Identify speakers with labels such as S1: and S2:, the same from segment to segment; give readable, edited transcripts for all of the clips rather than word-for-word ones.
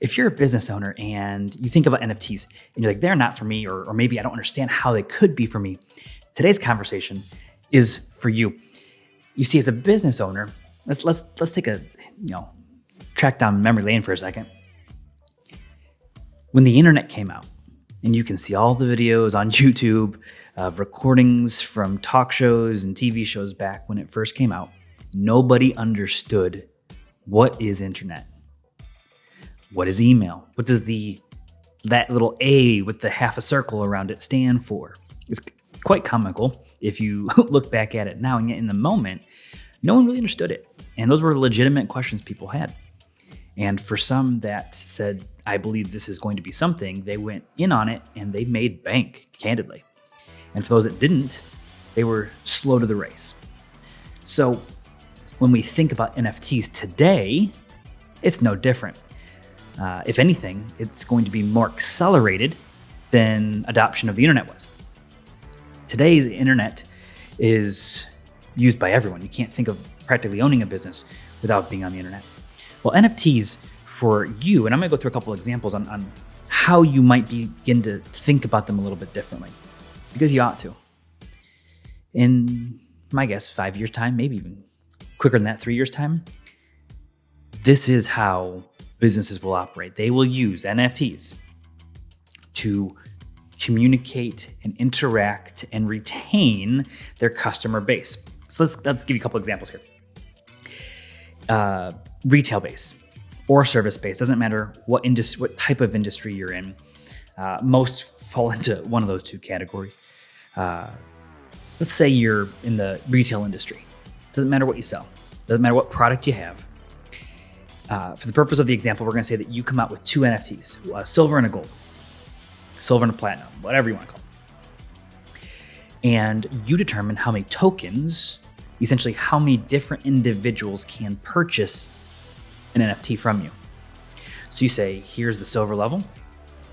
S1: If you're a business owner and you think about NFTs and you're like, they're not for me, or maybe I don't understand how they could be for me, today's conversation is for you. You see, as a business owner, let's take a track down memory lane for a second. When the internet came out, and you can see all the videos on YouTube of recordings from talk shows and TV shows back when it first came out, nobody understood what is internet. What is email? What does that little A with the half a circle around it stand for? It's quite comical if you look back at it now, and yet in the moment, no one really understood it. And those were legitimate questions people had. And for some that said, I believe this is going to be something, they went in on it and they made bank, candidly. And for those that didn't, they were slow to the race. So when we think about NFTs today, it's no different. If anything, it's going to be more accelerated than adoption of the internet was. Today's internet is used by everyone. You can't think of practically owning a business without being on the internet. Well, NFTs for you, and I'm going to go through a couple of examples on how you might begin to think about them a little bit differently, because you ought to. In my guess, 5 years' time, maybe even quicker than that, 3 years' time, this is how businesses will operate. They will use NFTs to communicate and interact and retain their customer base. So let's give you a couple examples here. Retail base or service base, doesn't matter what type of industry you're in. Most fall into one of those two categories. Let's say you're in the retail industry. Doesn't matter what you sell. Doesn't matter what product you have. For the purpose of the example, we're going to say that you come out with two NFTs, a silver and a gold, silver and a platinum, whatever you want to call it. And you determine how many tokens, essentially how many different individuals can purchase an NFT from you. So you say, here's the silver level,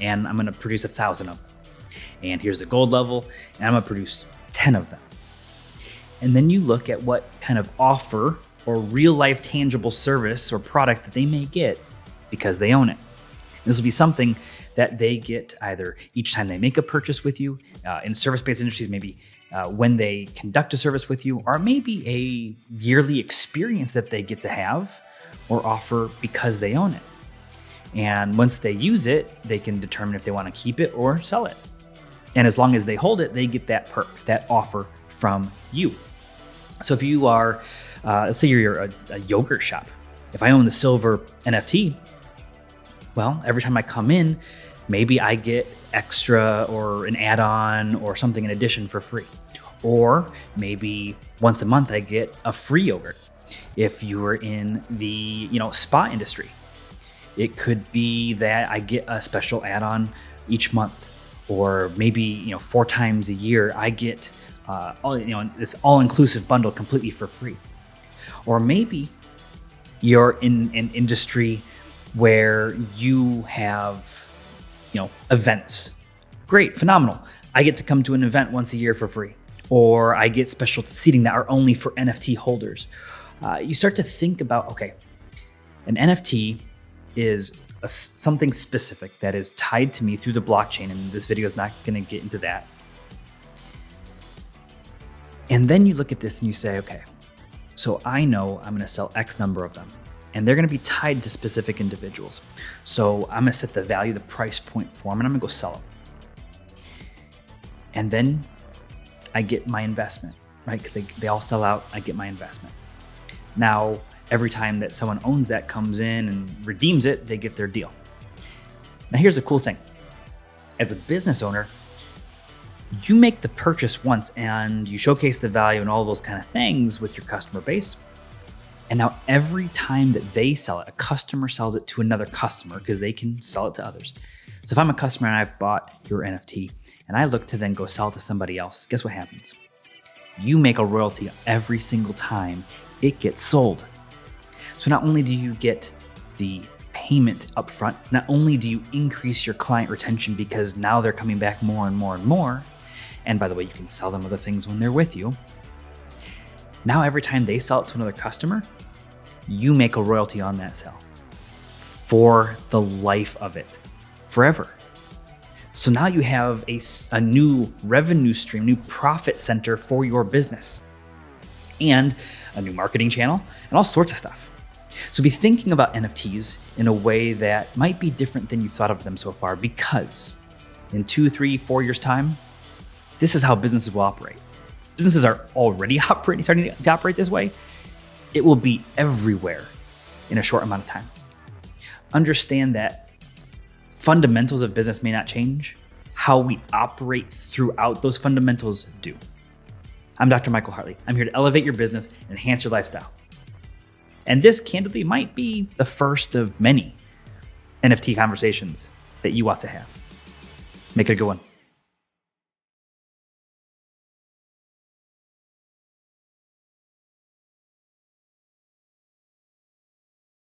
S1: and I'm going to produce 1,000 of them. And here's the gold level, and I'm going to produce 10 of them. And then you look at what kind of offer or real life tangible service or product that they may get because they own it. This will be something that they get either each time they make a purchase with you, in service-based industries, maybe when they conduct a service with you, or maybe a yearly experience that they get to have or offer because they own it. And once they use it, they can determine if they want to keep it or sell it. And as long as they hold it, they get that perk, that offer from you. So if you are, let's say you're a yogurt shop. If I own the silver NFT, well, every time I come in, maybe I get extra or an add-on or something in addition for free. Or maybe once a month I get a free yogurt. If you were in the spa industry, it could be that I get a special add-on each month. Or maybe 4 times a year I get this all-inclusive bundle completely for free. Or maybe you're in an industry where you have events. Great, phenomenal. I get to come to an event once a year for free. Or I get special seating that are only for NFT holders. You start to think about, okay, an NFT is something specific that is tied to me through the blockchain, and this video is not going to get into that. And then you look at this and you say, okay, so I know I'm going to sell X number of them, and they're going to be tied to specific individuals. So I'm going to set the value, the price point for them, and I'm going to go sell them. And then I get my investment, right? Because they all sell out, I get my investment. Now, every time that someone owns that comes in and redeems it, they get their deal. Now, here's the cool thing. As a business owner, you make the purchase once and you showcase the value and all those kind of things with your customer base. And now every time that they sell it, a customer sells it to another customer because they can sell it to others. So if I'm a customer and I've bought your NFT and I look to then go sell it to somebody else, guess what happens? You make a royalty every single time it gets sold. So not only do you get the payment up front, not only do you increase your client retention because now they're coming back more and more and more, and by the way, you can sell them other things when they're with you. Now every time they sell it to another customer, you make a royalty on that sale. for the life of it, forever. So now you have a new revenue stream, new profit center for your business, and a new marketing channel, and all sorts of stuff. So be thinking about NFTs in a way that might be different than you've thought of them so far, because in 2, 3, 4 years' time, this is how businesses will operate. Businesses are already starting to operate this way. It will be everywhere in a short amount of time. Understand that fundamentals of business may not change. How we operate throughout those fundamentals do. I'm Dr. Michael Hartley. I'm here to elevate your business and enhance your lifestyle. And this, candidly, might be the first of many NFT conversations that you ought to have. Make it a good one.